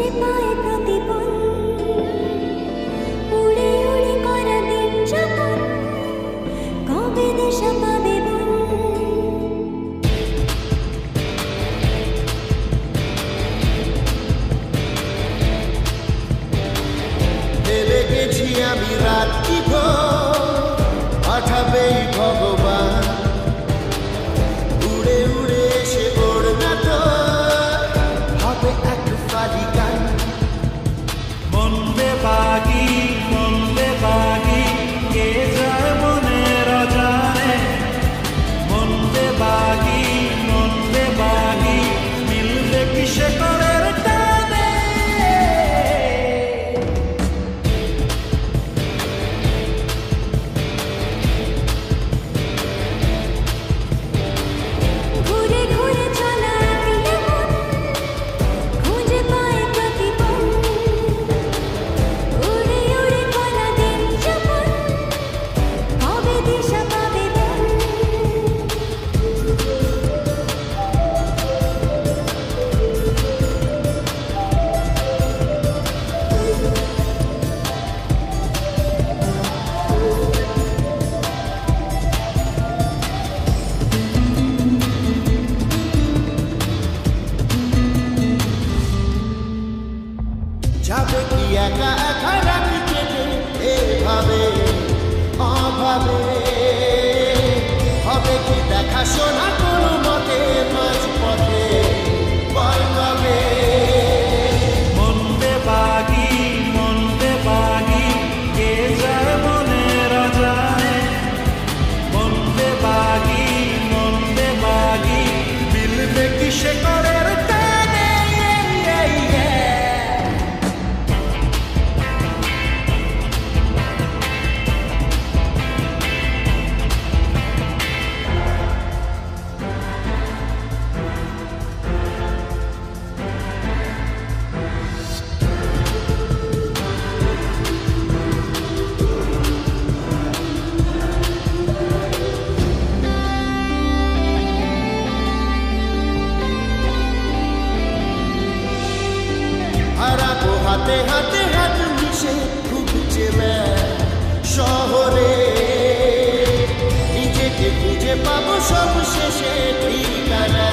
খুঁজে পায় প্রতিপল উড়ে উড়ে করা দিন যখন কবে দিশা পাবে বল ভেবে গেছি আমি রাত্রি পাঠাবেই ভগবান উড়ে উড়ে এসে ওড়না তো হবে এক ফালি গান মন্দে বাগি কে যায় মনের অজানে মন্দে বাগি মিলবে কিসে করের টানে ঘুরে ঘুরে চলা মন খুঁজে পায় প্রতিপল উড়ে উড়ে করা দিন যখন কবে দিশা পাবে বল যাবে কি একা একা রাখি কেটে এভাবে অভাবে হবে কি দেখাশোনা কোনো মতে মাঝ পথে বল কবে মন্দে বাগি কে যায় মনের অজানে মন্দে বাগি মিলবে কিসে করের টানে হারাবো হাতে হাতে হাত মিশে ঘুরছে শহরে নিজেকে খুঁজে পাবো সব শেষে ঠিকানা